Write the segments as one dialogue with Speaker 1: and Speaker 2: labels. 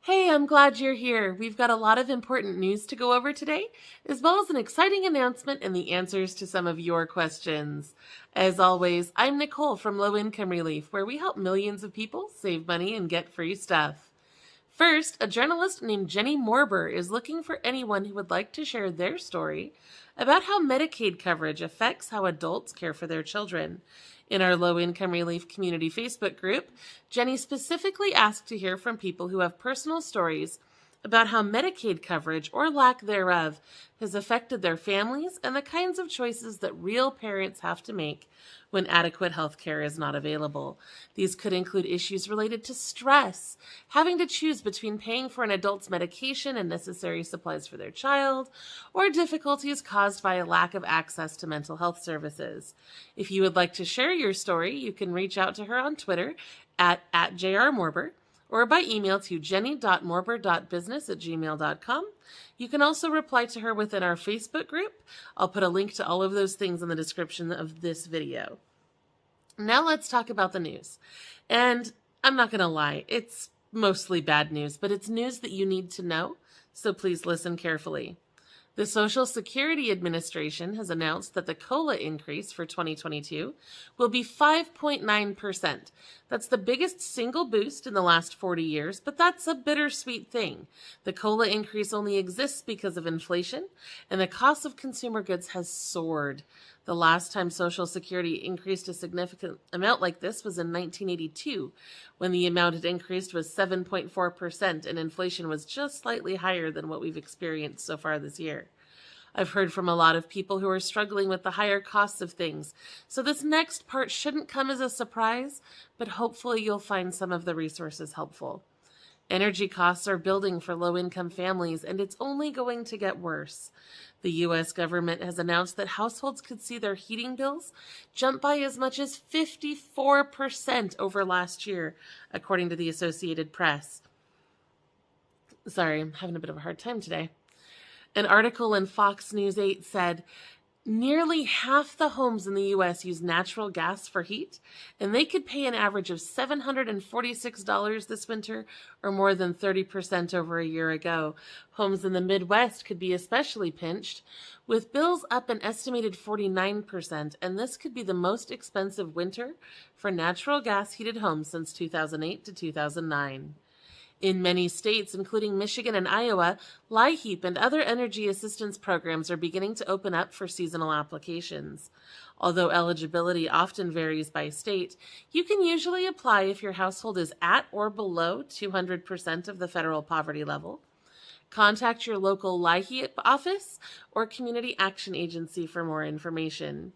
Speaker 1: Hey, I'm glad you're here. We've got a lot of important news to go over today, as well as an exciting announcement and the answers to some of your questions. As always, I'm Nicole from Low Income Relief, where we help millions of people save money and get free stuff. First, a journalist named Jenny Morber is looking for anyone who would like to share their story about how Medicaid coverage affects how adults care for their children. In our Low Income Relief Community Facebook group, Jenny specifically asked to hear from people who have personal stories about how Medicaid coverage, or lack thereof, has affected their families and the kinds of choices that real parents have to make when adequate health care is not available. These could include issues related to stress, having to choose between paying for an adult's medication and necessary supplies for their child, or difficulties caused by a lack of access to mental health services. If you would like to share your story, you can reach out to her on Twitter at @JRMorber, or by email to jenny.morber.business@gmail.com. You can also reply to her within our Facebook group. I'll put a link to all of those things in the description of this video. Now let's talk about the news. And I'm not going to lie, it's mostly bad news, but it's news that you need to know, so please listen carefully. The Social Security Administration has announced that the COLA increase for 2022 will be 5.9%. That's the biggest single boost in the last 40 years, but that's a bittersweet thing. The COLA increase only exists because of inflation, and the cost of consumer goods has soared. The last time Social Security increased a significant amount like this was in 1982, when the amount it increased was 7.4%, and inflation was just slightly higher than what we've experienced so far this year. I've heard from a lot of people who are struggling with the higher costs of things, so this next part shouldn't come as a surprise, but hopefully you'll find some of the resources helpful. Energy costs are building for low-income families, and it's only going to get worse. The U.S. government has announced that households could see their heating bills jump by as much as 54% over last year, according to the Associated Press. Sorry, I'm having a bit of a hard time today. An article in Fox News 8 said, nearly half the homes in the U.S. use natural gas for heat, and they could pay an average of $746 this winter, or more than 30% over a year ago. Homes in the Midwest could be especially pinched, with bills up an estimated 49%, and this could be the most expensive winter for natural gas-heated homes since 2008 to 2009. In many states, including Michigan and Iowa, LIHEAP and other energy assistance programs are beginning to open up for seasonal applications. Although eligibility often varies by state, you can usually apply if your household is at or below 200% of the federal poverty level. Contact your local LIHEAP office or community action agency for more information.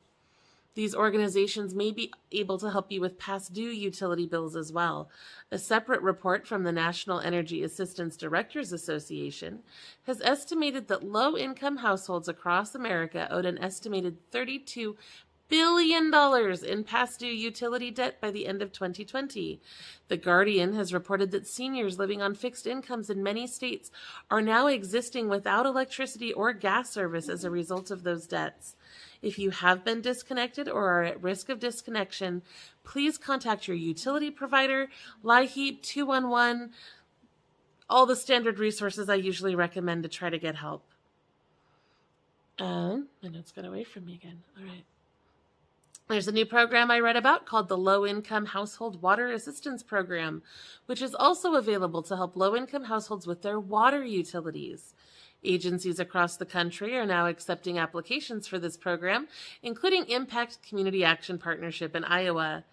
Speaker 1: These organizations may be able to help you with past due utility bills as well. A separate report from the National Energy Assistance Directors Association has estimated that low-income households across America owed an estimated $32 billion in past due utility debt by the end of 2020. The Guardian has reported that seniors living on fixed incomes in many states are now existing without electricity or gas service as a result of those debts. If you have been disconnected or are at risk of disconnection, please contact your utility provider, LIHEAP, 211, all the standard resources I usually recommend to try to get help. My notes got away from me again. All right. There's a new program I read about called the Low-Income Household Water Assistance Program, which is also available to help low-income households with their water utilities. Agencies across the country are now accepting applications for this program, including Impact Community Action Partnership in Iowa.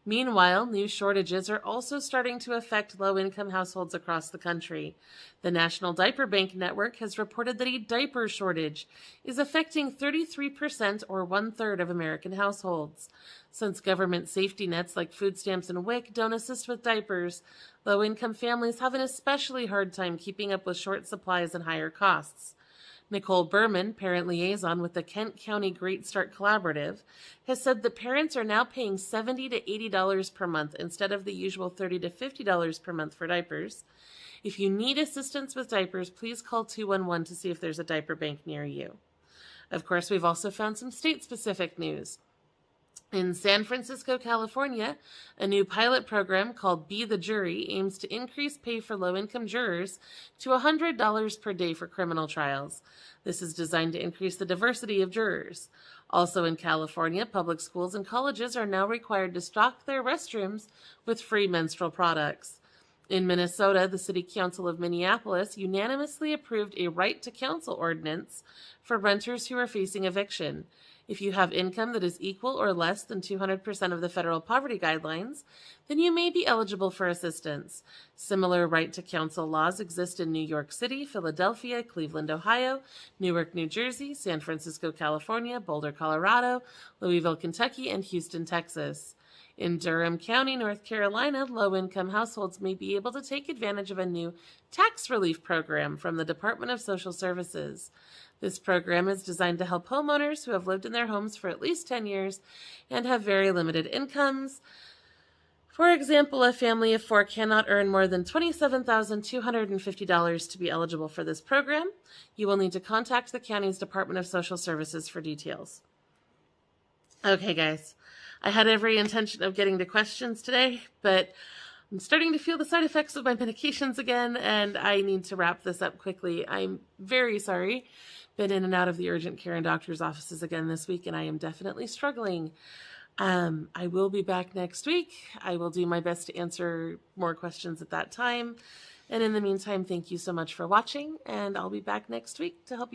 Speaker 1: Meanwhile, new shortages are also starting to affect low-income households across the country. The National Diaper Bank Network has reported that a diaper shortage is affecting 33% or one-third of American households. Since government safety nets like food stamps and WIC don't assist with diapers, low-income families have an especially hard time keeping up with short supplies and higher costs. Nicole Berman, parent liaison with the Kent County Great Start Collaborative, has said that parents are now paying $70 to $80 per month instead of the usual $30 to $50 per month for diapers. If you need assistance with diapers, please call 211 to see if there's a diaper bank near you. Of course, we've also found some state-specific news. In San Francisco, California, a new pilot program called Be the Jury aims to increase pay for low-income jurors to $100 per day for criminal trials. This is designed to increase the diversity of jurors. Also in California, public schools and colleges are now required to stock their restrooms with free menstrual products. In Minnesota, the City Council of Minneapolis unanimously approved a right to counsel ordinance for renters who are facing eviction. If you have income that is equal or less than 200% of the federal poverty guidelines, then you may be eligible for assistance. Similar right to counsel laws exist in New York City, Philadelphia, Cleveland, Ohio, Newark, New Jersey, San Francisco, California, Boulder, Colorado, Louisville, Kentucky, and Houston, Texas. In Durham County, North Carolina, low-income households may be able to take advantage of a new tax relief program from the Department of Social Services. This program is designed to help homeowners who have lived in their homes for at least 10 years and have very limited incomes. For example, a family of 4 cannot earn more than $27,250 to be eligible for this program. You will need to contact the county's Department of Social Services for details. Okay, guys. I had every intention of getting to questions today, but I'm starting to feel the side effects of my medications again, and I need to wrap this up quickly. I'm very sorry. Been in and out of the urgent care and doctor's offices again this week, and I am definitely struggling. I will be back next week. I will do my best to answer more questions at that time. And in the meantime, thank you so much for watching, and I'll be back next week to help you.